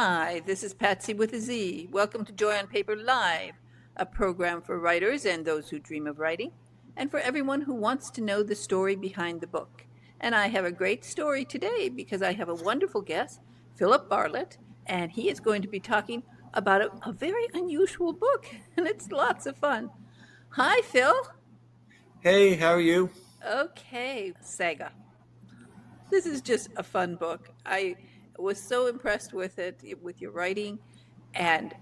Hi, this is PatZi with a Z. Welcome to Joy on Paper Live, a program for writers and those who dream of writing, and for everyone who wants to know the story behind the book. And I have a great story today because I have a wonderful guest, Philip Bartlett, and he is going to be talking about a very unusual book, and it's lots of fun. Hi, Phil. Hey, how are you? Okay, Saga. This is just a fun book. I was so impressed with it, with your writing, and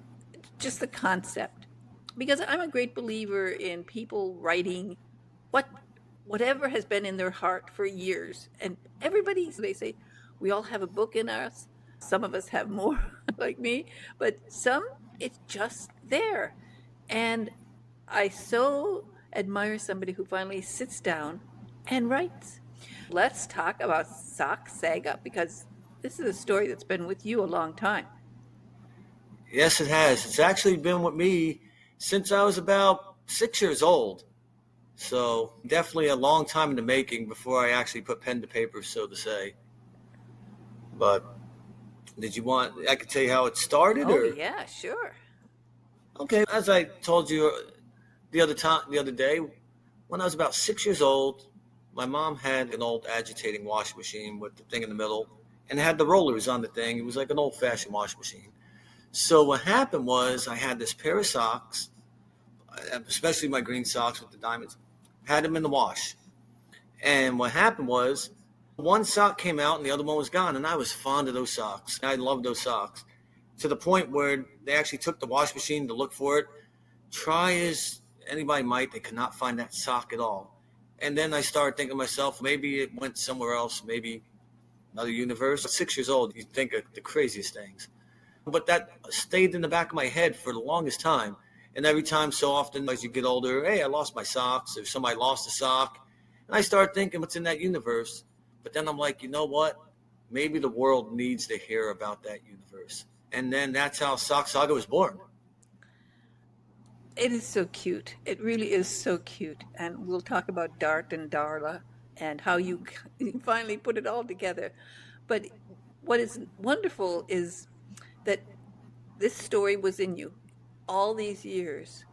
just the concept. Because I'm a great believer in people writing what whatever has been in their heart for years. And everybody, they say, we all have a book in us. Some of us have more, like me, but some, it's just there. And I so admire somebody who finally sits down and writes. Let's talk about Sock Saga because this is a story that's been with you a long time. Yes, it has. It's actually been with me since I was about 6 years old. So definitely a long time in the making before I actually put pen to paper, so to say. But did you want, I could tell you how it started Oh, or? yeah, sure. Okay, as I told you the other day, when I was about 6 years old, my mom had an old agitating washing machine with the thing in the middle and it had the rollers on the thing. It was like an old fashioned washing machine. So what happened was I had this pair of socks, especially my green socks with the diamonds, had them in the wash. And what happened was one sock came out and the other one was gone. And I was fond of those socks. I loved those socks to the point where they actually took the wash machine to look for it. Try as anybody might, they could not find that sock at all. And then I started thinking to myself, maybe it went somewhere else, maybe another universe. At 6 years old, you think of the craziest things. But that stayed in the back of my head for the longest time. And every time, so often, as you get older, hey, I lost my socks, or somebody lost a sock. And I start thinking, what's in that universe? But then I'm like, you know what? Maybe the world needs to hear about that universe. And then that's how Sock Saga was born. It is so cute. It really is so cute. And we'll talk about Dart and Darla and how you finally put it all together. But what is wonderful is that this story was in you all these years.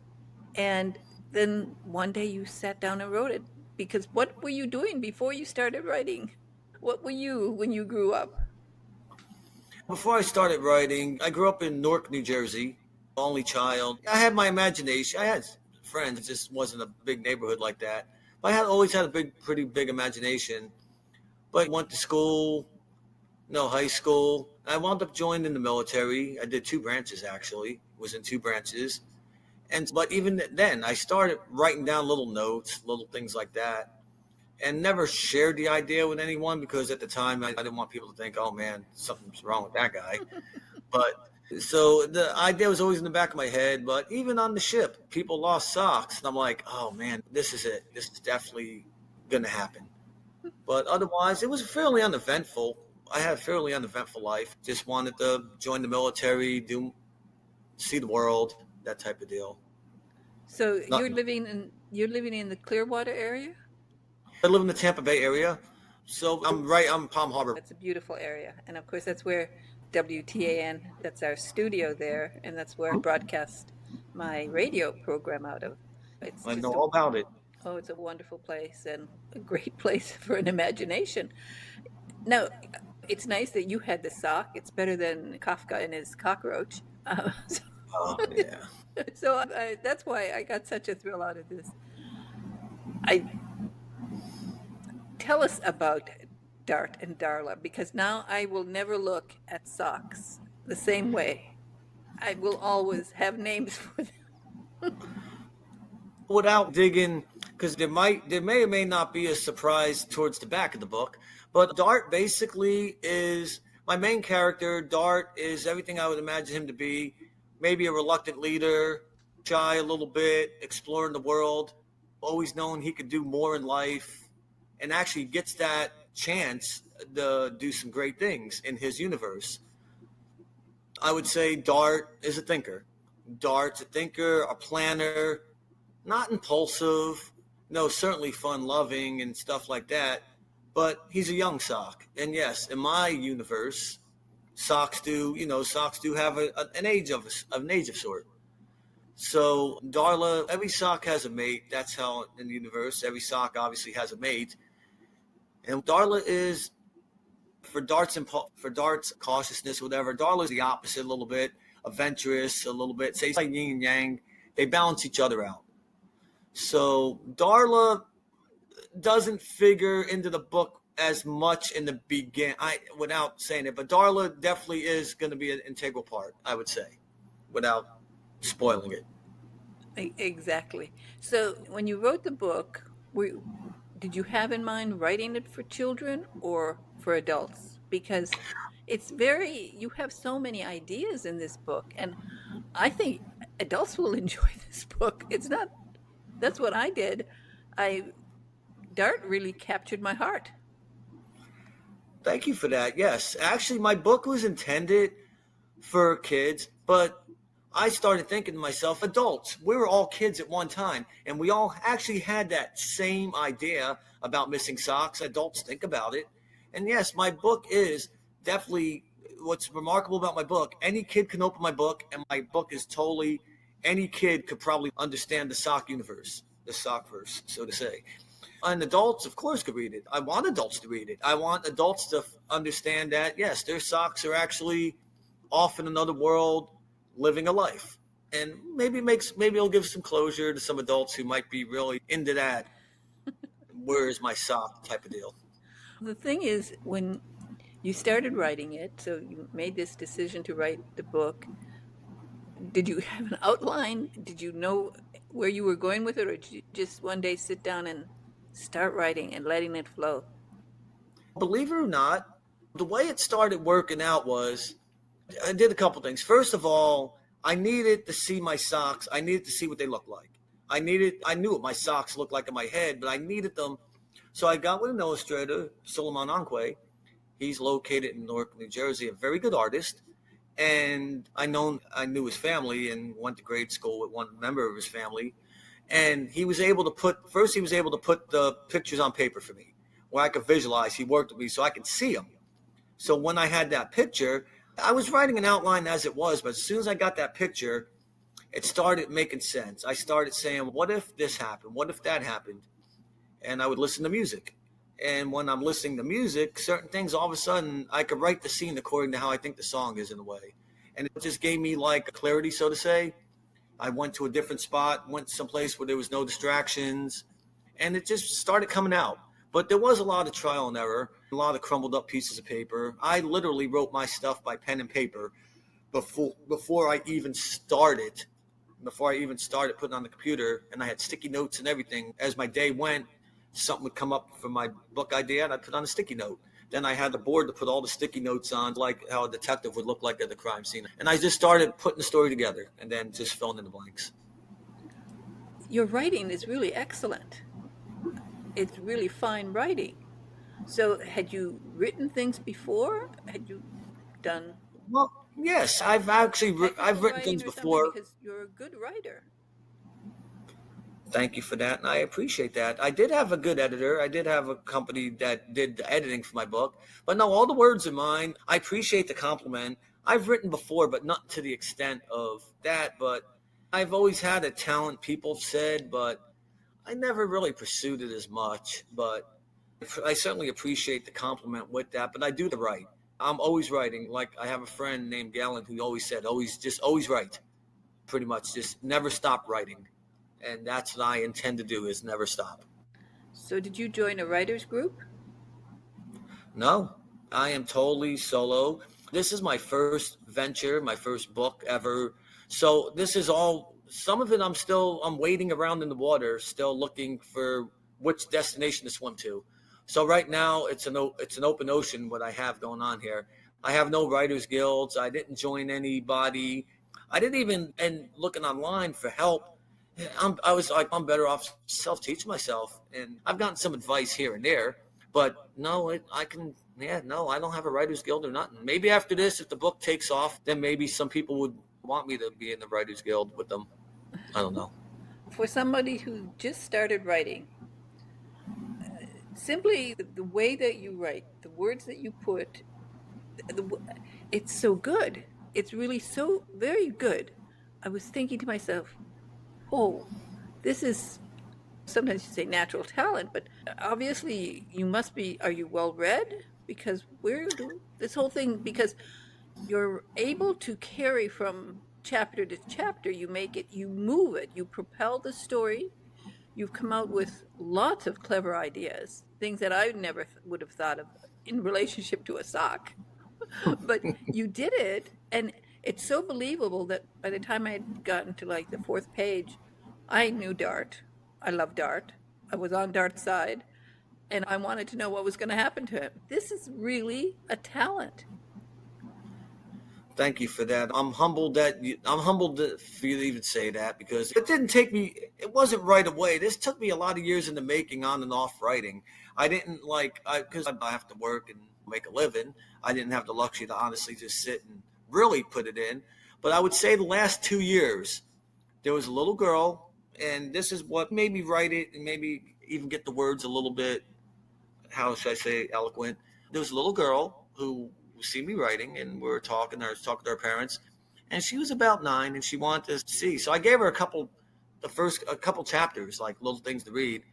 And then one day you sat down and wrote it. Because what were you doing before you started writing? What were you when you grew up? Before I started writing, I grew up in Newark, New Jersey, only child. I had my imagination. I had friends. It just wasn't a big neighborhood like that. But I had always had a pretty big imagination. But I went to school, no high school. I wound up joining the military. I did two branches actually. Was in two branches. And but even then, I started writing down little notes, little things like that, and never shared the idea with anyone because at the time I didn't want people to think, oh man, something's wrong with that guy. But so the idea was always in the back of my head. But even on the ship, people lost socks, and I'm like, oh man, this is it. This is definitely gonna happen. But otherwise, it was fairly uneventful. I had a fairly uneventful life. Just wanted to join the military, see the world, that type of deal. So Nothing. you're living in the Clearwater area? I live in the Tampa Bay area, so I'm Palm Harbor. That's a beautiful area. And of course, that's where WTAN, that's our studio there, and that's where I broadcast my radio program out of. It's I know just all about it. oh, it's a wonderful place and a great place for an imagination. Now, it's nice that you had the sock. It's better than Kafka and his cockroach. So, Oh yeah. that's why I got such a thrill out of this. I Tell us about Dart and Darla because now I will never look at socks the same way. I will always have names for them. Without digging, because there may or may not be a surprise towards the back of the book, but Dart basically is my main character. Dart is everything I would imagine him to be. Maybe a reluctant leader, shy a little bit, exploring the world, always knowing he could do more in life, and actually gets that chance to do some great things in his universe. I would say Dart is a thinker. Dart's a thinker, a planner, not impulsive, no, certainly fun loving and stuff like that. But he's a young sock. And yes, in my universe, Socks do, socks do have an age of sort. So Darla, every sock has a mate. That's how in the universe, every sock obviously has a mate. And Darla is for darts cautiousness, whatever. Darla is the opposite a little bit, adventurous a little bit. Say it's like yin and yang. They balance each other out. So Darla doesn't figure into the book as much in the begin. Without saying it, but Darla definitely is going to be an integral part, I would say, without spoiling it. Exactly. So when you wrote the book, did you have in mind writing it for children or for adults? Because you have so many ideas in this book, and I think adults will enjoy this book. That's what I did. I, Dart really captured my heart. Thank you for that. Yes, actually, my book was intended for kids, but I started thinking to myself, adults, we were all kids at one time, and we all actually had that same idea about missing socks. Adults think about it. And yes, my book is definitely what's remarkable about my book. Any kid can open my book, and my book is totally, any kid could probably understand the sock universe, the sock verse, so to say. And adults, of course, could read it. I want adults to read it. I want adults to understand that, yes, their socks are actually off in another world, living a life. And maybe it'll give some closure to some adults who might be really into that where is my sock type of deal. The thing is, when you started writing it, so you made this decision to write the book, did you have an outline? Did you know where you were going with it, or did you just one day sit down and start writing and letting it flow? Believe it or not, the way it started working out was I did a couple things. First of all, I needed to see my socks. I needed to see what they looked like. I knew what my socks looked like in my head, but I needed them. So I got with an illustrator, Suleiman Anque. He's located in Newark, New Jersey, a very good artist. And I knew his family and went to grade school with one member of his family. And he was able to put the pictures on paper for me where I could visualize. He worked with me so I could see them. So when I had that picture, I was writing an outline as it was, but as soon as I got that picture, it started making sense. I started saying, what if this happened? What if that happened? And I would listen to music. And when I'm listening to music, certain things, all of a sudden, I could write the scene according to how I think the song is in a way. And it just gave me like clarity, so to say. I went to a different spot, went someplace where there was no distractions, and it just started coming out. But there was a lot of trial and error, a lot of crumbled up pieces of paper. I literally wrote my stuff by pen and paper before I even started putting on the computer, and I had sticky notes and everything. As my day went, something would come up for my book idea, and I'd put on a sticky note. Then I had the board to put all the sticky notes on, like how a detective would look like at the crime scene. And I just started putting the story together and then just filling in the blanks. Your writing is really excellent. It's really fine writing. So, had you written things before? Had you done Well, yes, I've technical written writing things or something? before. Because you're a good writer. Thank you for that, and I appreciate that. I did have a good editor. I did have a company that did the editing for my book. But no, all the words are mine. I appreciate the compliment. I've written before, but not to the extent of that. But I've always had a talent, people have said, but I never really pursued it as much. But I certainly appreciate the compliment with that. But I do the right. I'm always writing. Like I have a friend named Galen who always said, always write. Pretty much just never stop writing. And that's what I intend to do is never stop. So, did you join a writers group? No, I am totally solo. This is my first venture, my first book ever. So this is all, some of it I'm wading around in the water, still looking for which destination to swim to. So right now it's an open ocean what I have going on here. I have no writers guilds. I didn't join anybody. I didn't even, and looking online for help, I was like, I'm better off self-teaching myself. And I've gotten some advice here and there, but no, no, I don't have a writer's guild or nothing. Maybe after this, if the book takes off, then maybe some people would want me to be in the writer's guild with them. I don't know. For somebody who just started writing, simply the way that you write, the words that you put, the, It's so good. It's really so very good. I was thinking to myself, oh, this is sometimes you say natural talent, but obviously you must be, are you well read? Because where do this whole thing, because you're able to carry from chapter to chapter, you make it, you move it, you propel the story. You've come out with lots of clever ideas, things that I never would have thought of in relationship to a sock. But you did it, and it's so believable that by the time I had gotten to like the fourth page, I knew Dart. I love Dart. I was on Dart's side, and I wanted to know what was going to happen to him. This is really a talent. Thank you for that. I'm humbled for you to even say that, because it didn't take me. It wasn't right away. This took me a lot of years in the making, on and off writing. I didn't because I have to work and make a living. I didn't have the luxury to honestly just sit and really put it in. But I would say the last 2 years, there was a little girl, and this is what made me write it and maybe even get the words a little bit, how should I say, eloquent. There was a little girl who see me writing, and we were talking. I was talking to her parents, and she was about 9, and she wanted to see. So I gave her a couple chapters, like little things to read,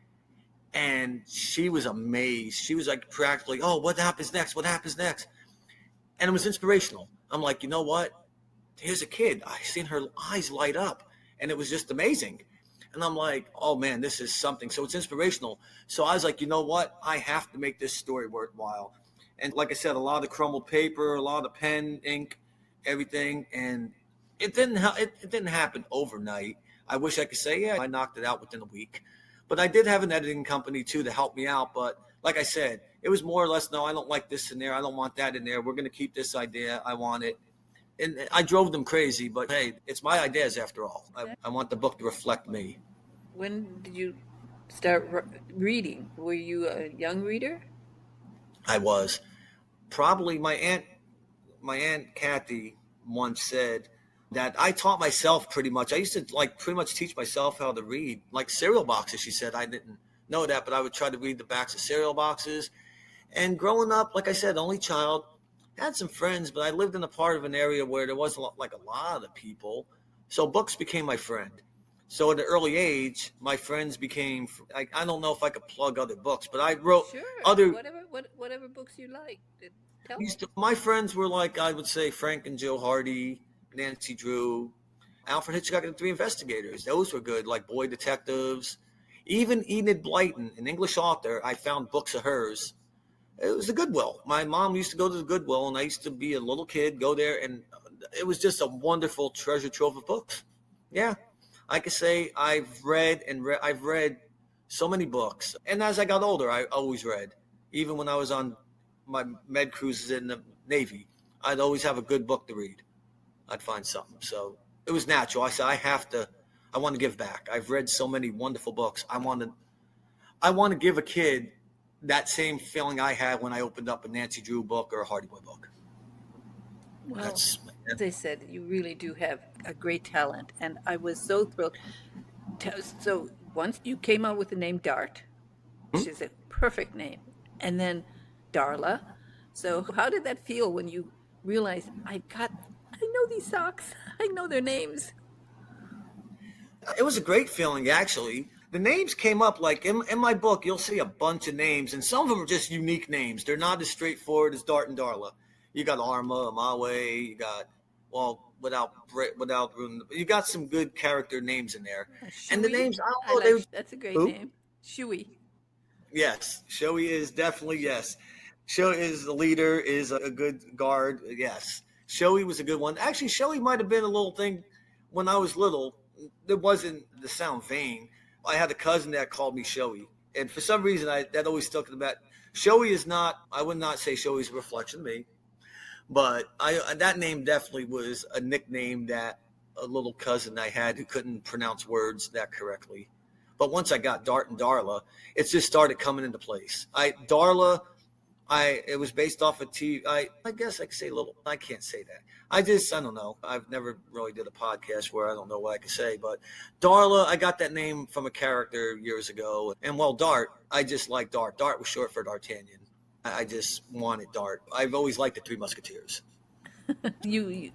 and she was amazed. She was like practically, "Oh, what happens next? What happens next?" And it was inspirational. I'm like, you know what? Here's a kid. I seen her eyes light up, and it was just amazing. And I'm like, oh man, this is something. So it's inspirational. So I was like, you know what? I have to make this story worthwhile. And like I said, a lot of crumbled paper, a lot of pen, ink, everything. And it didn't happen overnight. I wish I could say, yeah, I knocked it out within a week. But I did have an editing company too to help me out. But like I said, it was more or less, no, I don't like this in there. I don't want that in there. We're going to keep this idea. I want it. And I drove them crazy, but hey, it's my ideas after all. I want the book to reflect me. When did you start reading? Were you a young reader? I was probably my aunt Kathy once said that I taught myself pretty much. I used to like pretty much teach myself how to read, like cereal boxes. She said I didn't know that, but I would try to read the backs of cereal boxes. And growing up, like I said, only child, had some friends, but I lived in a part of an area where there wasn't like a lot of people. So books became my friend. So at an early age, my friends became, I don't know if I could plug other books, but I wrote Sure. other, Whatever books you like. Tell me. my friends were like, I would say Frank and Joe Hardy, Nancy Drew, Alfred Hitchcock and the Three Investigators. Those were good, like Boy Detectives. Even Enid Blyton, an English author, I found books of hers. It was the Goodwill. My mom used to go to the Goodwill, and I used to be a little kid, go there, and it was just a wonderful treasure trove of books. Yeah, I could say I've read so many books, and as I got older, I always read. Even when I was on my med cruises in the Navy, I'd always have a good book to read. I'd find something. So it was natural. I said I want to give back. I've read so many wonderful books. I want to give a kid that same feeling I had when I opened up a Nancy Drew book or a Hardy Boy book. Well, That's as I said, you really do have a great talent, and I was so thrilled. So once you came out with the name Dart, which is a perfect name, and then Darla. So how did that feel when you realized I know these socks, I know their names? it was a great feeling actually. The names came up like in my book. You'll see a bunch of names, and some of them are just unique names. They're not as straightforward as Dart and Darla. You got Arma, Amawe. You got without you got some good character names in there, and the Shui. names I I don't know like that's a great who. name. Shui. Yes, Shoei is definitely yes. Shoei is the leader, is a good guard. Yes, Shoei was a good one. Actually, Shoei might have been a little thing when I was little. There wasn't the sound vain. I had a cousin that called me Shoei, and for some reason, that always stuck in the back. Shoei is not. I would not say Shoei is a reflection of me, but I that name definitely was a nickname that a little cousin I had who couldn't pronounce words that correctly. But once I got Dart and Darla, it just started coming into place. It was based off of T. I guess I could say a little. I can't say that. I don't know. I've never really did a podcast where I don't know what I could say. But Darla, I got that name from a character years ago. And well, Dart, I just like Dart. Dart was short for D'Artagnan. I just wanted Dart. I've always liked the Three Musketeers. You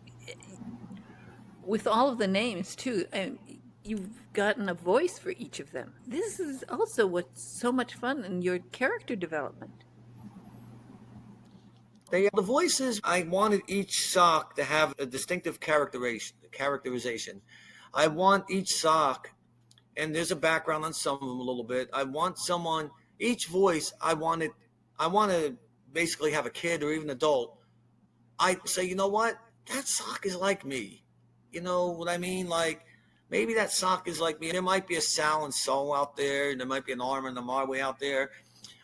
with all of the names too, and you've gotten a voice for each of them. This is also what's so much fun in your character development. The voices, I wanted each sock to have a distinctive characterization. I want each sock, and there's a background on some of them a little bit. I want someone, each voice, I want to basically have a kid or even adult. I say, you know what? That sock is like me. You know what I mean? Like, maybe that sock is like me. There might be a Sal and Sol out there, and there might be an Arm and a Marway out there.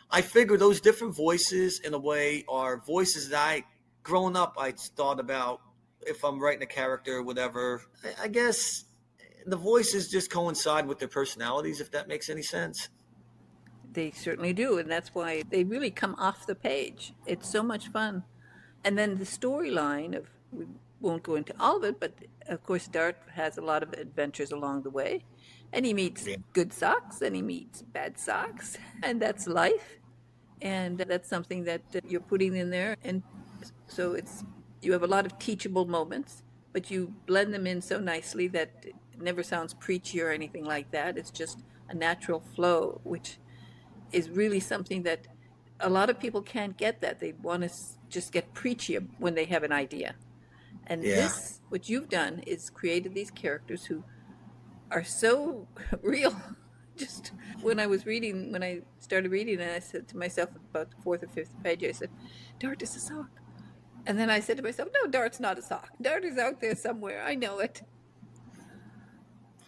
I figure those different voices, in a way, are voices that growing up, I thought about if I'm writing a character or whatever. I guess the voices just coincide with their personalities, if that makes any sense. They certainly do, and that's why they really come off the page. It's so much fun. And then the storyline of, we won't go into all of it, but of course, Dart has a lot of adventures along the way. And he meets Yeah. good socks and he meets bad socks, and that's life. And that's something that you're putting in there. And so you have a lot of teachable moments, but you blend them in so nicely that it never sounds preachy or anything like that. It's just a natural flow, which is really something that a lot of people can't get. That they want to just get preachy when they have an idea. And Yeah. this, what you've done, is created these characters who are so real. Just when I started reading, and I said to myself about the fourth or fifth page, I said, Dart is a sock. And then I said to myself, no, Dart's not a sock. Dart is out there somewhere. I know it.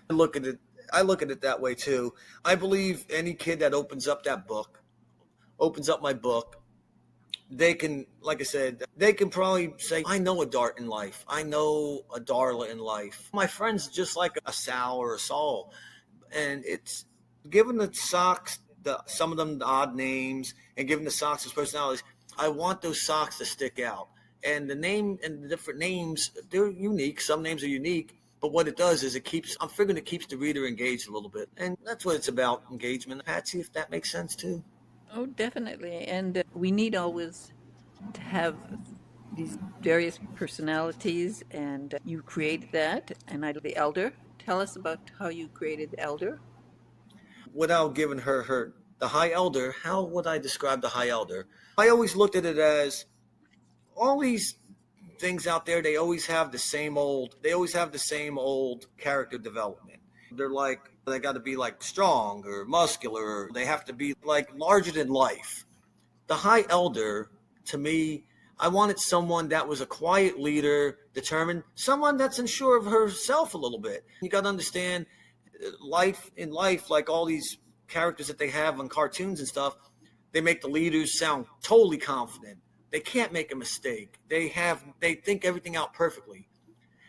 I look at it. I look at it that way too. I believe any kid that opens up my book, they can, like I said, they can probably say, I know a Dart in life. I know a Darla in life. My friend's just like a Sal or a Saul. And it's given the socks, some of them the odd names, and giving the socks his personalities. I want those socks to stick out. And the name and the different names, they're unique. Some names are unique. But what it does is I'm figuring it keeps the reader engaged a little bit. And that's what it's about, engagement. PatZi, if that makes sense too. Oh, definitely. And we need always to have these various personalities, and you created that. And the elder. Tell us about how you created the elder. Without giving the High Elder, how would I describe the High Elder? I always looked at it as all these things out there, they always have the same old character development. They're like, they got to be like strong or muscular, or they have to be like larger than life. The High Elder, to me, I wanted someone that was a quiet leader, determined, someone that's unsure of herself a little bit. You got to understand, life, like all these characters that they have on cartoons and stuff, they make the leaders sound totally confident. They can't make a mistake. They think everything out perfectly.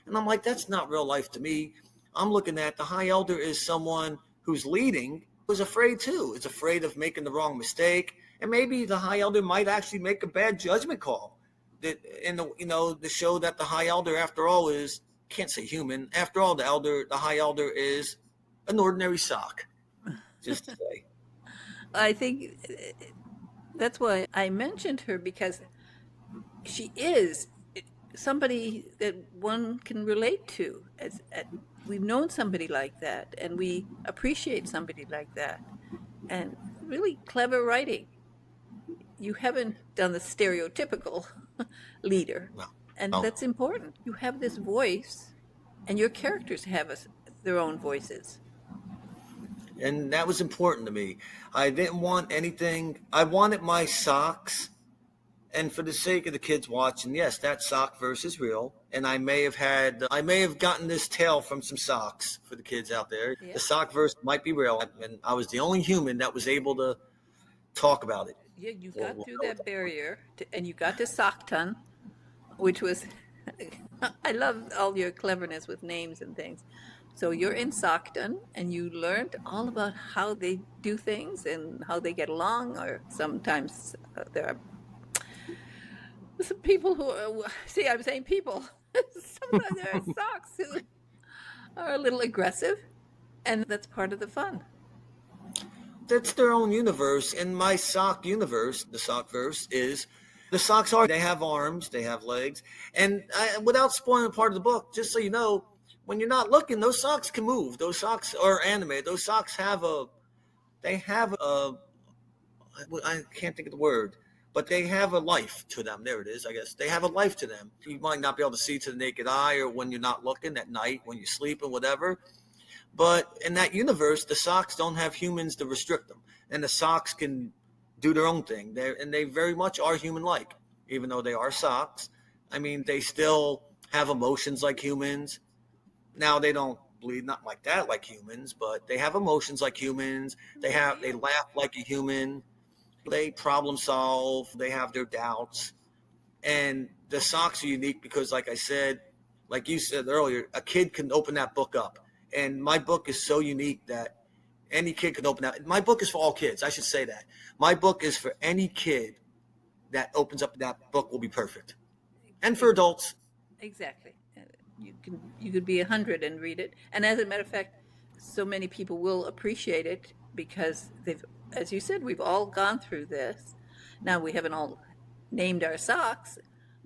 And I'm like, that's not real life to me. I'm looking at the High Elder is someone who's leading, who's afraid too, is afraid of making the wrong mistake. And maybe the High Elder might actually make a bad judgment call. That in the show that the High Elder, after all, is, can't say human. After all, the High Elder is an ordinary sock. Just to say. I think that's why I mentioned her, because she is somebody that one can relate to. We've known somebody like that, and we appreciate somebody like that. And really clever writing. You haven't done the stereotypical leader, No, and no. that's important. You have this voice, and your characters have their own voices. And that was important to me. I didn't want anything. I wanted my socks, and for the sake of the kids watching, yes, that sock verse is real. And I may have gotten this tale from some socks for the kids out there. Yeah, The sock verse might be real, and I was the only human that was able to talk about it. yeah. You got We'll through go with that that. barrier, and you got to Sockton, which was I love all your cleverness with names and things. So you're in Stockton and you learned all about how they do things and how they get along, or sometimes there are some people who are, see, I'm saying people. Sometimes there are socks who are a little aggressive, and that's part of the fun. That's their own universe. In my sock universe, the sock verse is The socks they have arms, they have legs. And without spoiling part of the book, just so you know, when you're not looking, those socks can move. Those socks are animated. Those socks they have a, I can't think of the word, but they have a life to them. There it is, I guess. They have a life to them. You might not be able to see to the naked eye or when you're not looking at night, when you're sleeping, whatever. But in that universe, the socks don't have humans to restrict them. And the socks can do their own thing. They very much are human-like, even though they are socks. I mean, they still have emotions like humans. Now they don't bleed not like that like humans, but they have emotions like humans. They laugh like a human. They problem solve. They have their doubts. And the socks are unique because, like I said, like you said earlier, a kid can open that book up. And my book is so unique that any kid can open that. My book is for all kids. I should say that. My book is for any kid that opens up that book will be perfect. And for adults. Exactly. You could be 100 and read it. And as a matter of fact, so many people will appreciate it because they've, as you said, we've all gone through this. Now we haven't all named our socks,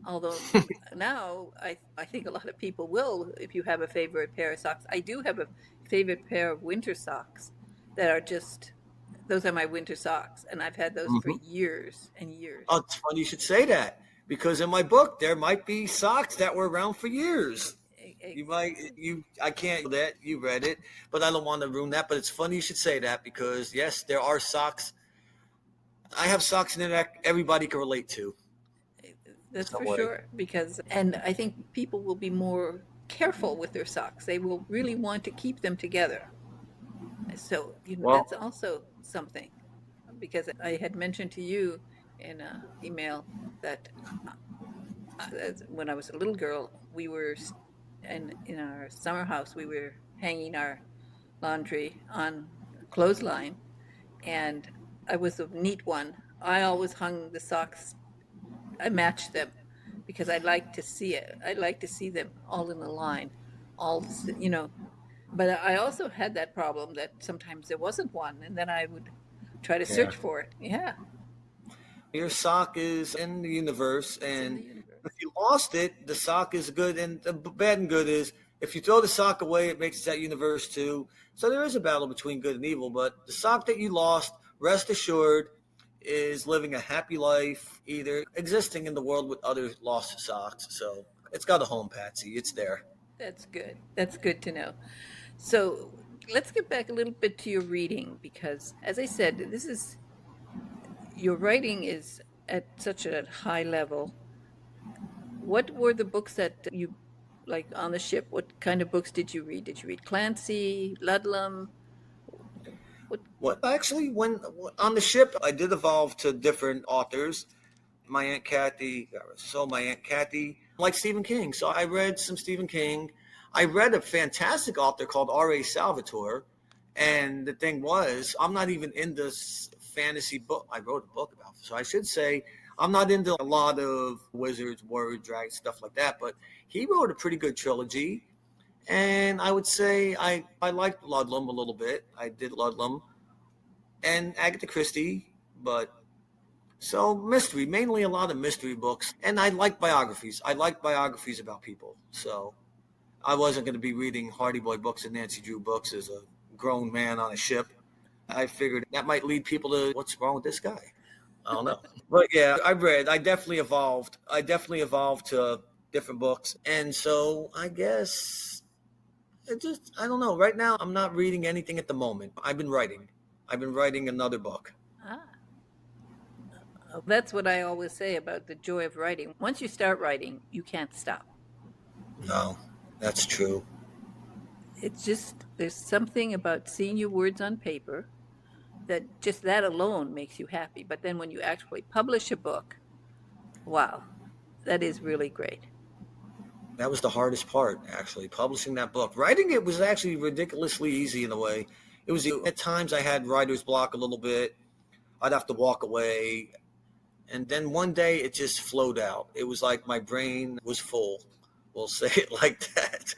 although now I think a lot of people will if you have a favorite pair of socks. I do have a favorite pair of winter socks that are just those are my winter socks, and I've had those for Mhm. years and years. Oh, it's funny you should say that because in my book there might be socks that were around for years. You might Exactly. I can't that you read it, but I don't want to ruin that. But it's funny you should say that because yes, there are socks. I have socks in there that everybody can relate to That's some for way. sure. Because, and I think people will be more careful with their socks. They will really want to keep them together. So, Well, that's also something. Because I had mentioned to you in an email that when I was a little girl, we were in our summer house, we were hanging our laundry on a clothesline, and I was a neat one. I always hung the socks, I matched them because I like to see it. I like to see them all in a line, all, But I also had that problem that sometimes there wasn't one, and then I would try to yeah. search for it. Yeah, Your sock is in the universe, it's in and the universe. if you lost it, the sock is good. And the bad and good is if you throw the sock away, it makes that universe too. So there is a battle between good and evil. But the sock that you lost, rest assured, is living a happy life, either existing in the world with other lost socks. So it's got a home, Patsy. It's there. That's good. That's good to know. So let's get back a little bit to your reading because, as I said, this is your writing is at such a high level. What were the books that you like on the ship? What kind of books did you read? Did you read Clancy, Ludlum? What? What actually, when on the ship, I did evolve to different authors. My Aunt Kathy, so my Aunt Kathy liked Stephen King. So I read some Stephen King. I read a fantastic author called R.A. Salvatore. And the thing was, I'm not even in this fantasy book. I wrote a book about. So I should say, I'm not into a lot of wizards, warriors, dragons, stuff like that. But he wrote a pretty good trilogy. And I would say I liked Ludlum a little bit. I did Ludlum and Agatha Christie, but so mystery, mainly a lot of mystery books, and I like biographies. I like biographies about people. So I wasn't going to be reading Hardy Boy books and Nancy Drew books as a grown man on a ship. I figured that might lead people to what's wrong with this guy. I don't know, but yeah, I read. I definitely evolved. I definitely evolved to different books, and so I guess it just I don't know. Right now, I'm not reading anything at the moment. I've been writing. I've been writing another book. Ah, that's what I always say about the joy of writing. Once you start writing, you can't stop. No, that's true. It's just there's something about seeing your words on paper that just that alone makes you happy. But then when you actually publish a book, wow, that is really great. That was the hardest part, actually, publishing that book. Writing it was actually ridiculously easy in a way. It was at times I had writer's block a little bit. I'd have to walk away. And then one day it just flowed out. It was like my brain was full. We'll say it like that.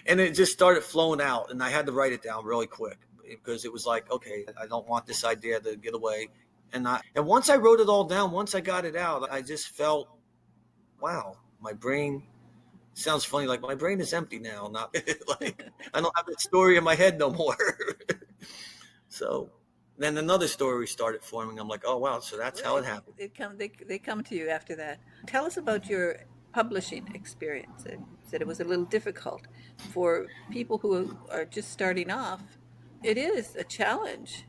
And it just started flowing out. And I had to write it down really quick because it was like, okay, I don't want this idea to get away. And once I wrote it all down, once I got it out, I just felt, wow, my brain sounds funny. Like my brain is empty now. Not like I don't have that story in my head no more. So then another story started forming. I'm like, oh wow, so that's how it Right. happened. They come to you after that. Tell us about your publishing experience. You said it was a little difficult for people who are just starting off. It is a challenge.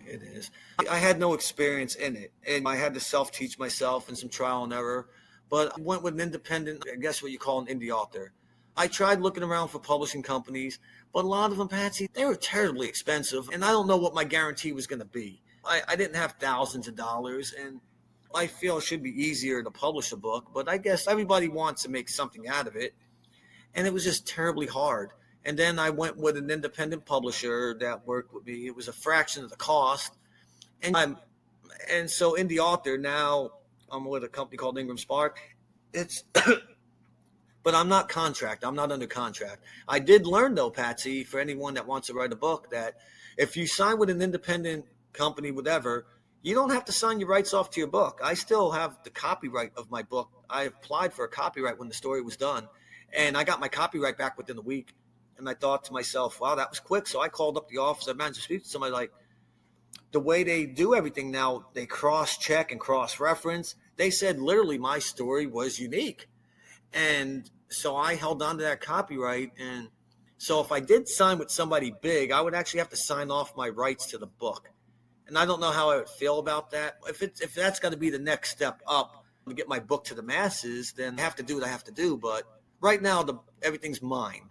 It is. I had no experience in it, and I had to self-teach myself and some trial and error. But I went with an independent, I guess what you call an indie author. I tried looking around for publishing companies, but a lot of them, PatZi, they were terribly expensive, and I don't know what my guarantee was going to be. I didn't have thousands of dollars, and I feel it should be easier to publish a book, but I guess everybody wants to make something out of it, and it was just terribly hard. And then I went with an independent publisher that worked with me. It was a fraction of the cost, and so in the author now I'm with a company called Ingram Spark. It's but I'm not contract. I'm not under contract. I did learn though, PatZi, for anyone that wants to write a book, that if you sign with an independent company, whatever, you don't have to sign your rights off to your book. I still have the copyright of my book. I applied for a copyright when the story was done, and I got my copyright back within a week. And I thought to myself, wow, that was quick. So I called up the office. I managed to speak to somebody. Like, the way they do everything now, they cross check and cross reference. They said literally my story was unique. And so I held on to that copyright. And so if I did sign with somebody big, I would actually have to sign off my rights to the book. And I don't know how I would feel about that. If that's going to be the next step up to get my book to the masses, then I have to do what I have to do. But right now, everything's mine.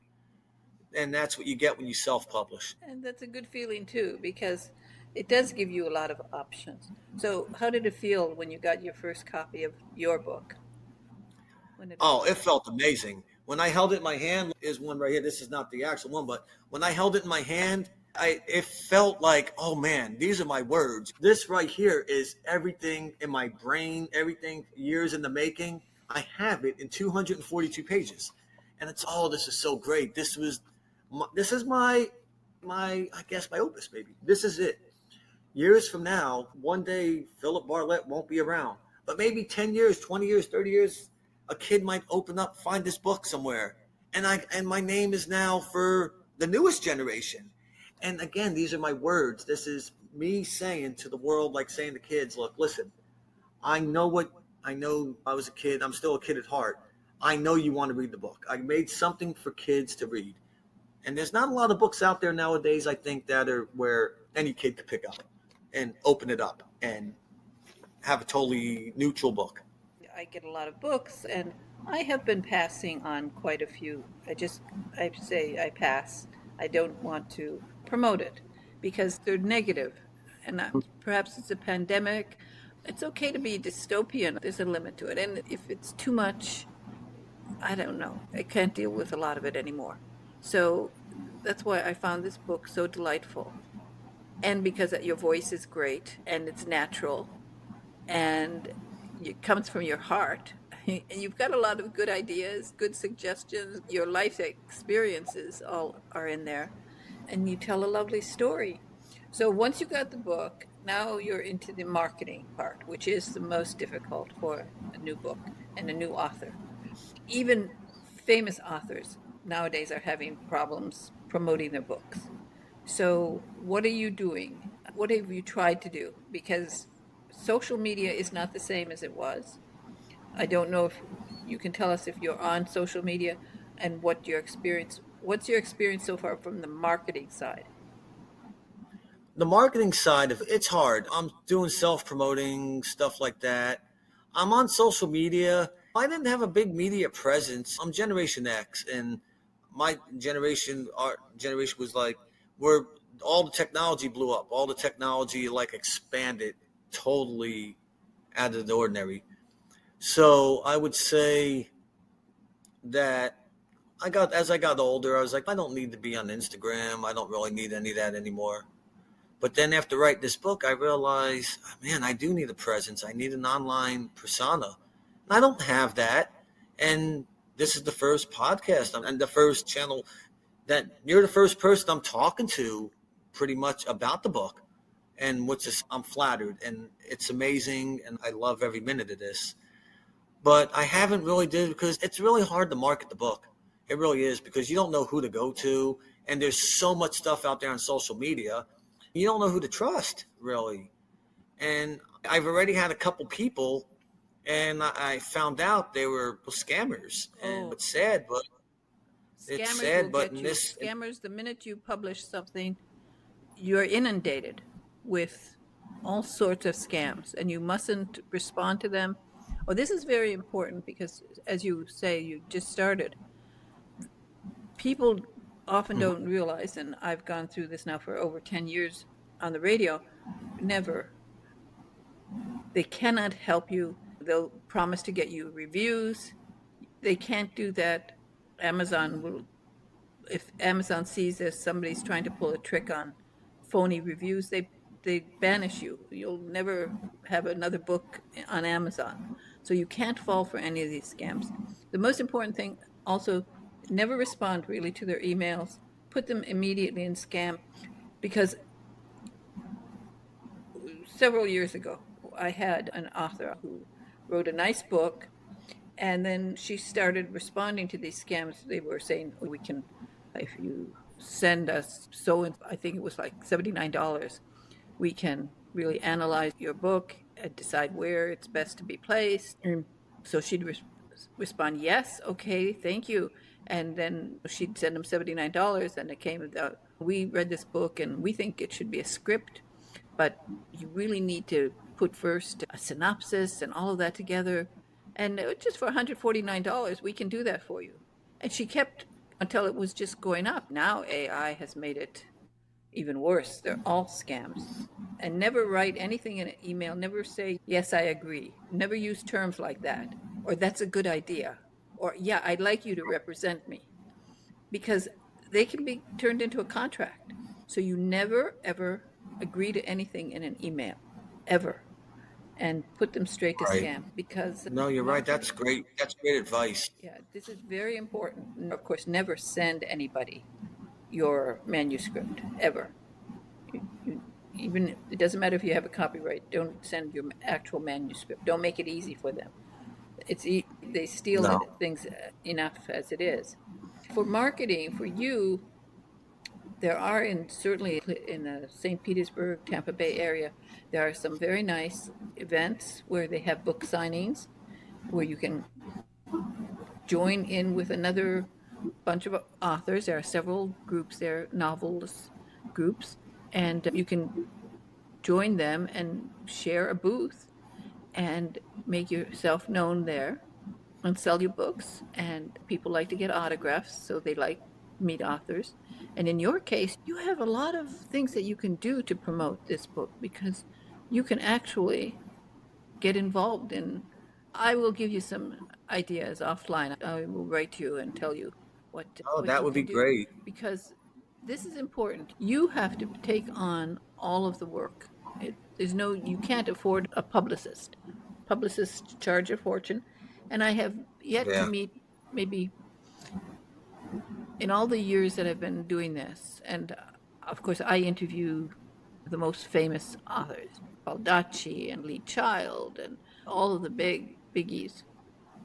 And that's what you get when you self-publish. And that's a good feeling too, because it does give you a lot of options. So, how did it feel when you got your first copy of your book? When it Oh, it felt amazing. When I held it in my hand, is one right here. This is not the actual one, but when I held it in my hand, it felt like, oh man, these are my words. This right here is everything in my brain, everything years in the making. I have it in 242 pages, and it's this is so great. This is my I guess my opus, baby. This is it. Years from now, one day Philip Bartlett won't be around, but maybe 10 years, 20 years, 30 years, a kid might open up, find this book somewhere, and my name is now for the newest generation. And again, these are my words. This is me saying to the world, like saying to kids, look, listen, I know. I was a kid. I'm still a kid at heart. I know you want to read the book. I made something for kids to read. And there's not a lot of books out there nowadays, I think, that are where any kid could pick up and open it up and have a totally neutral book. I get a lot of books, and I have been passing on quite a few. I say I pass. I don't want to promote it because they're negative, and perhaps it's a pandemic. It's okay to be dystopian. There's a limit to it, and if it's too much, I don't know. I can't deal with a lot of it anymore. So that's why I found this book so delightful, and because your voice is great and it's natural, and it comes from your heart. And you've got a lot of good ideas, good suggestions. Your life experiences all are in there, and you tell a lovely story. So once you got the book, now you're into the marketing part, which is the most difficult for a new book and a new author. Even famous authors nowadays are having problems promoting their books. So, what are you doing? What have you tried to do? Because social media is not the same as it was. I don't know if you can tell us if you're on social media and what's your experience so far from the marketing side? The marketing side of it's hard. I'm doing self-promoting stuff like that. I'm on social media. I didn't have a big media presence. I'm Generation X, and my generation, our generation was like where all the technology blew up. All the technology like expanded totally out of the ordinary. So I would say that as I got older, I was like, I don't need to be on Instagram. I don't really need any of that anymore. But then after writing this book, I realized, man, I do need a presence. I need an online persona. I don't have that. And this is the first podcast and the first channel that you're the first person I'm talking to pretty much about the book. and which is I'm flattered and it's amazing and I love every minute of this. But I haven't really did because it's really hard to market the book. It really is because you don't know who to go to, and there's so much stuff out there on social media. You don't know who to trust really. And I've already had a couple people, and I found out they were scammers, and Oh, it's scammers will sad, but get in you. this, Scammers, the minute you publish something, you're inundated with all sorts of scams and you mustn't respond to them. Oh, this is very important because, as you say, you just started. People often Mhm. don't realize, and I've gone through this now for over 10 years on the radio, never. They cannot help you. They'll promise to get you reviews. They can't do that. Amazon will, if Amazon sees that somebody's trying to pull a trick on phony reviews, they banish you. You'll never have another book on Amazon. So you can't fall for any of these scams. The most important thing also, never respond really to their emails. Put them immediately in scam because several years ago I had an author who wrote a nice book and then she started responding to these scams. They were saying, oh, we can, if you send us so, I think it was like $79, we can really analyze your book and decide where it's best to be placed. And so she'd respond, yes, okay, thank you. And then she'd send them $79 and it came out, we read this book and we think it should be a script, but you really need to put first a synopsis and all of that together. And just for $149, we can do that for you. And she kept until it was just going up. Now AI has made it even worse. They're all scams. And never write anything in an email. Never say, yes, I agree. Never use terms like that. Or that's a good idea. Or, yeah, I'd like you to represent me. Because they can be turned into a contract. So you never, ever agree to anything in an email. Ever. And put them straight to right? scam because No, you're right. That's marketing. great. That's great advice. Yeah, this is very important. Of course, never send anybody your manuscript ever. Even it doesn't matter if you have a copyright. Don't send your actual manuscript. Don't make it easy for them. They steal No, things enough as it is. For marketing, for you, there are certainly in the St. Petersburg, Tampa Bay area, there are some very nice events where they have book signings, where you can join in with another bunch of authors. There are several groups there, novels groups, and you can join them and share a booth and make yourself known there and sell your books. And people like to get autographs, so they like meet authors. And in your case, you have a lot of things that you can do to promote this book because you can actually get involved in. I will give you some ideas offline. I will write to you and tell you oh, what that you would be can do great. because this is important. You have to take on all of the work. There's no, you can't afford a publicist. Publicists charge a fortune, and I have yet to Yeah. meet maybe in all the years that I've been doing this, and of course I interview the most famous authors, Baldacci and Lee Child, and all of the biggies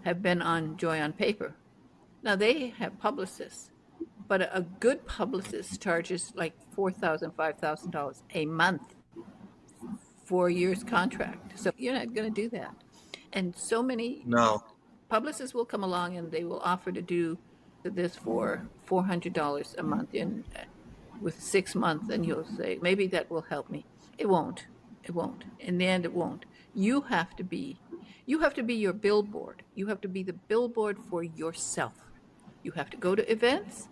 have been on Joy on Paper. Now they have publicists, but a good publicist charges like $4,000, $5,000 a month, 4 years contract. So you're not going to do that. And so many No. publicists will come along and they will offer to do this for $400 a month in with 6 months, and you'll say maybe that will help me. It won't. It won't. In the end, it won't. You have to be, you have to be your billboard. You have to be the billboard for yourself. You have to go to events,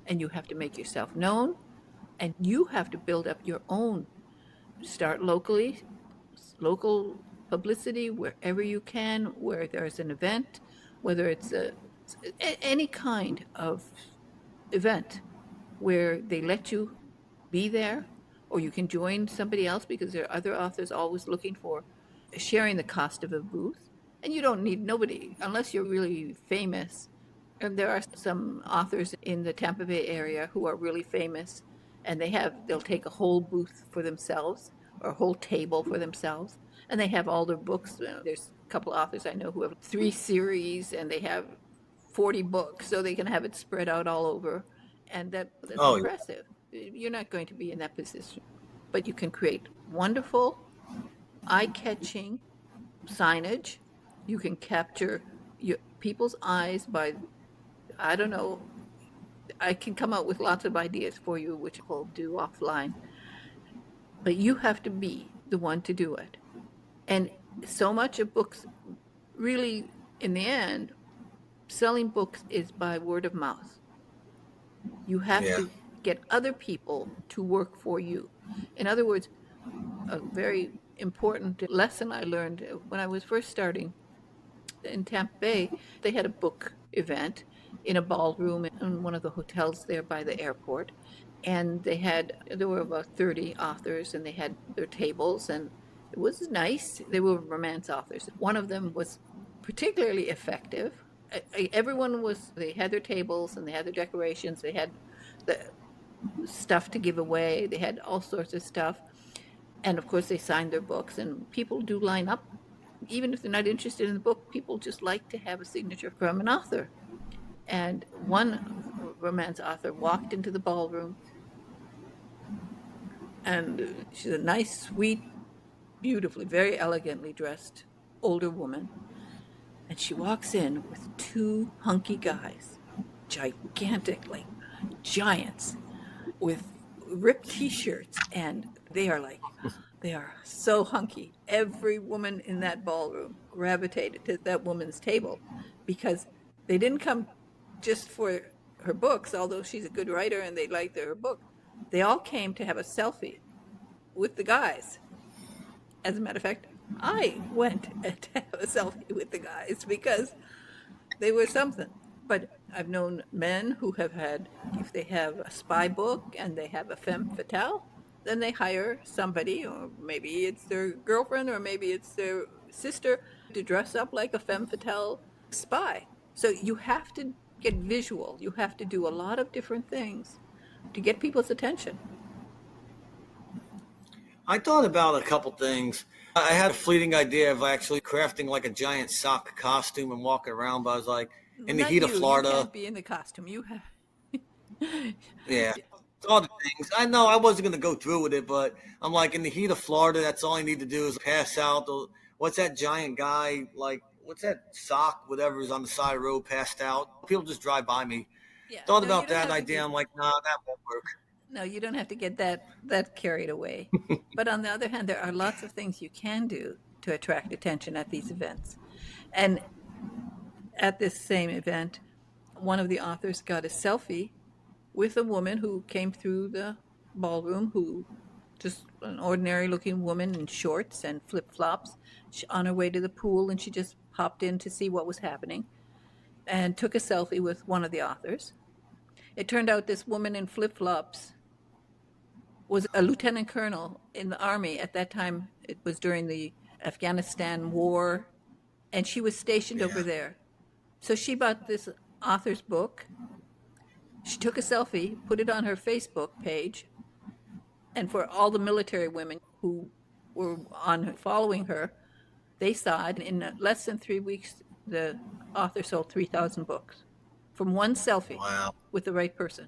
and you have to make yourself known, and you have to build up your own. Start locally, local publicity wherever you can, where there's an event, whether it's any kind of event where they let you be there, or you can join somebody else because there are other authors always looking for sharing the cost of a booth. And you don't need nobody unless you're really famous. And there are some authors in the Tampa Bay area who are really famous and they'll take a whole booth for themselves, a whole table for themselves, and they have all their books. There's a couple of authors I know who have 3 series, and they have 40 books, so they can have it spread out all over, and that's Oh, yeah. impressive. You're not going to be in that position, but you can create wonderful, eye-catching signage. You can capture people's eyes by, I don't know, I can come up with lots of ideas for you, which we'll do offline. But you have to be the one to do it. And so much of books, really, in the end, selling books is by word of mouth. You have Yeah. to get other people to work for you. In other words, a very important lesson I learned when I was first starting in Tampa Bay, they had a book event in a ballroom in one of the hotels there by the airport. And there were about 30 authors, and they had their tables, and it was nice. They were romance authors. One of them was particularly effective. They had their tables and they had their decorations, they had the stuff to give away, they had all sorts of stuff. And of course, they signed their books, and people do line up. Even if they're not interested in the book, people just like to have a signature from an author. And one romance author walked into the ballroom, and she's a nice, sweet, beautifully, very elegantly dressed older woman. And she walks in with 2 hunky guys, gigantic, like giants, with ripped t-shirts, and they are so hunky. Every woman in that ballroom gravitated to that woman's table because they didn't come just for her books, although she's a good writer and they liked her book. They all came to have a selfie with the guys. As a matter of fact, I went to have a selfie with the guys because they were something. But I've known men who have had, if they have a spy book and they have a femme fatale, then they hire somebody, or maybe it's their girlfriend, or maybe it's their sister, to dress up like a femme fatale spy. So you have to get visual. You have to do a lot of different things to get people's attention. I thought about a couple things. I had a fleeting idea of actually crafting like a giant sock costume and walking around, but I was like, in the Not heat of you. You Florida, can't be in the costume. You have. yeah, all the things. I know I wasn't going to go through with it, but I'm like, in the heat of Florida, that's all I need to do is pass out. What's that giant guy, like, what's that sock, whatever is on the side of the road, passed out? People just drive by me. Yeah. Thought No, you about don't that have to idea. get. I'm like, nah, that won't work. No, you don't have to get that carried away. But on the other hand, there are lots of things you can do to attract attention at these events. And at this same event, one of the authors got a selfie with a woman who came through the ballroom, who just an ordinary looking woman in shorts and flip flops on her way to the pool, and she just popped in to see what was happening and took a selfie with one of the authors. It turned out this woman in flip flops was a lieutenant colonel in the army at that time. It was during the Afghanistan war, and she was stationed over Yeah. there. So she bought this author's book. She took a selfie, put it on her Facebook page, and for all the military women who were on following her, they saw it. In less than 3 weeks, the author sold 3,000 books from one selfie Wow. with the right person.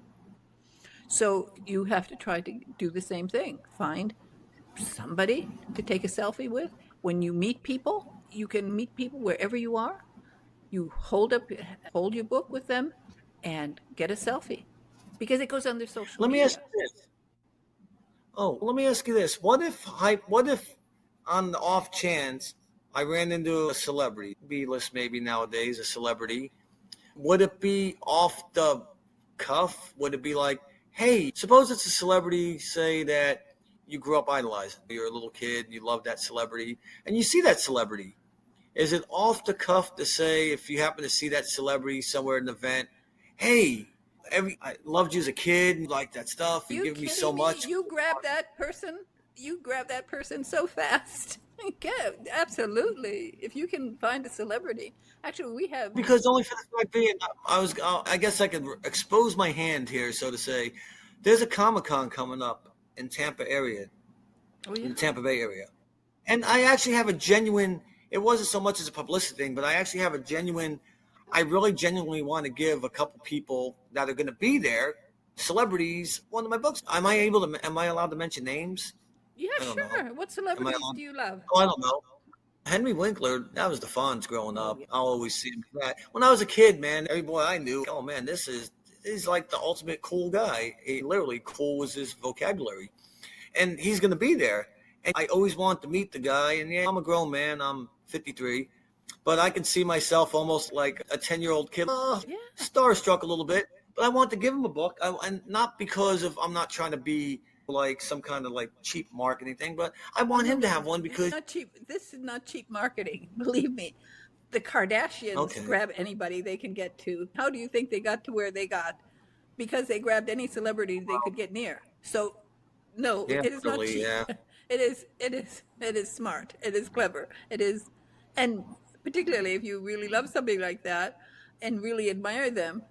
So you have to try to do the same thing. Find somebody to take a selfie with. When you meet people, you can meet people wherever you are. You hold your book with them and get a selfie because it goes on their social Let me ask media. you this. Oh, let me ask you this. What if on the off chance I ran into a celebrity, B-list maybe nowadays, a celebrity, would it be off the cuff? Would it be like, hey, suppose it's a celebrity, say that you grew up idolizing. You're a little kid, you love that celebrity, and you see that celebrity. Is it off the cuff to say, if you happen to see that celebrity somewhere at an event, hey, I loved you as a kid, you like that stuff, Are you you give me so kidding me? much. You grab that person so fast. Yeah, absolutely. If you can find a celebrity. Actually, we have. Because only for the fact being, I guess I could expose my hand here, so to say. There's a Comic Con coming up in Tampa area. Oh in yeah. the Tampa Bay area. And I actually have a genuine, it wasn't so much as a publicity thing, but I actually have a genuine, I really genuinely want to give a couple people that are going to be there, celebrities, one of my books. Am I allowed to mention names? Yeah, I don't know. sure. What Am I celebrities allowed? do you love? Oh, I don't know. Henry Winkler, that was the Fonz growing Oh up. yeah. I'll always see him. When I was a kid, man, every boy I knew, oh man, he's like the ultimate cool guy. He literally cool was his vocabulary, and he's gonna be there. And I always want to meet the guy. And yeah, I'm a grown man. I'm 53, but I can see myself almost like a 10-year-old kid, Yeah. starstruck a little bit. But I want to give him a book, and not because of I'm not trying to be like some kind of like cheap marketing thing, but I Oh want no, him to no, have one it's because not cheap. This is not cheap marketing. Believe me. The Kardashians okay, grab anybody they can get to. How do you think they got to where they got? Because they grabbed any celebrity they could get near. So no, yeah, it is not really, cheap. yeah. It is smart. It is clever. It is, and particularly if you really love somebody like that and really admire them,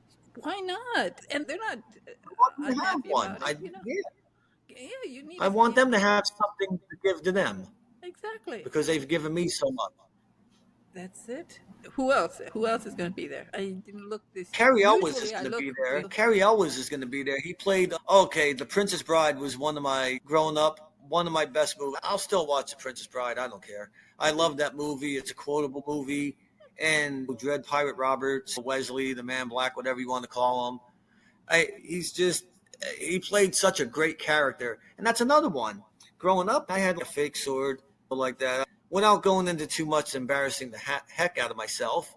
why not? And they're not I want them to have unhappy one. about it, you know. Yeah, you need I a, want you them to have something to give to them exactly. because they've given me so much. That's it. Who else? Who else is going to be there? I didn't look this. Carrie Elwes is Usually, I going to look be for there. you. Carrie Elwes is going to be there. He played, okay, The Princess Bride was one of my, growing up, one of my best movies. I'll still watch The Princess Bride. I don't care. I love that movie. It's a quotable movie. And Dread Pirate Roberts, Wesley, the Man Black, whatever you want to call him. He played such a great character. And that's another one. Growing up, I had a fake sword like that. Without going into too much embarrassing the heck out of myself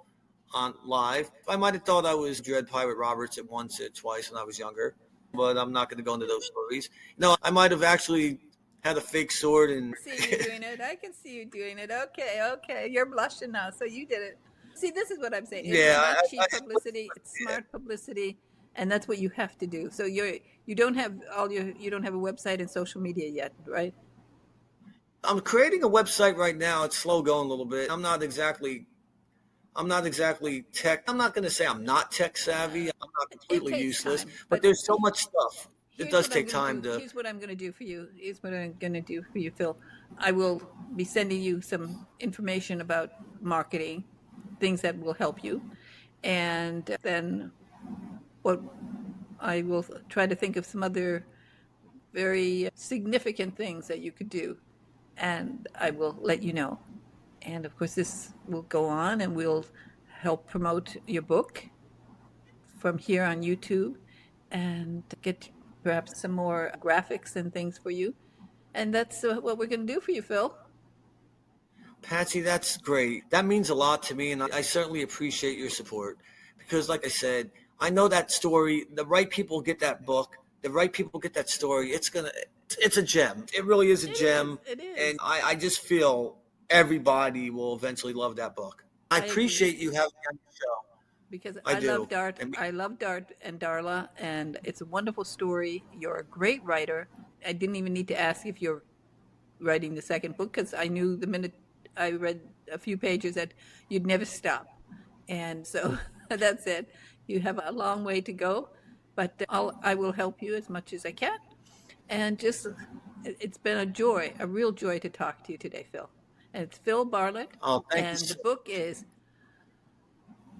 on live, I might have thought I was Dread Pirate Roberts at once or twice when I was younger, but I'm not going to go into those stories. No, I might have actually had a fake sword and See you doing it. I can see you doing it. Okay, okay. You're blushing now, so you did it. See, this is what I'm saying. It is yeah, not I cheap publicity. It's smart publicity, and that's what you have to do. So you don't have you don't have a website and social media yet, right? I'm creating a website right now. It's slow going a little bit. I'm not exactly tech. I'm not going to say I'm not tech savvy. I'm not It completely takes useless, time, but but there's so much stuff. It here's does what I'm take going to time do. to. Here's what I'm going to do for you. Here's what I'm going to do for you, Phil. I will be sending you some information about marketing, things that will help you, and then what I will try to think of some other very significant things that you could do, and I will let you know. And of course, this will go on, and we'll help promote your book from here on YouTube and get perhaps some more graphics and things for you. And that's what we're going to do for you, Phil. PatZi, that's great. That means a lot to me, and I certainly appreciate your support because, like I said, I know that story. The right people get that book. The right people get that story. It's a gem. It really is a It is. gem, It and is. I just feel everybody will eventually love that book. I I agree. appreciate you having me on the show. Because I do. I love Dart and Darla, and it's a wonderful story. You're a great writer. I didn't even need to ask if you're writing the second book because I knew the minute I read a few pages that you'd never stop. And so that's it. You have a long way to go, but I will help you as much as I can. And just, it's been a joy, a real joy to talk to you today, Phil. And it's Phil Bartlett, Oh, thank you. and the book is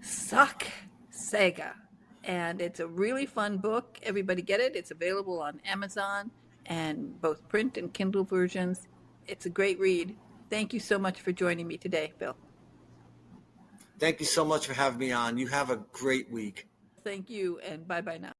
Suck Sega. And it's a really fun book. Everybody get it. It's available on Amazon and both print and Kindle versions. It's a great read. Thank you so much for joining me today, Bill. Thank you so much for having me on. You have a great week. Thank you, and bye bye now.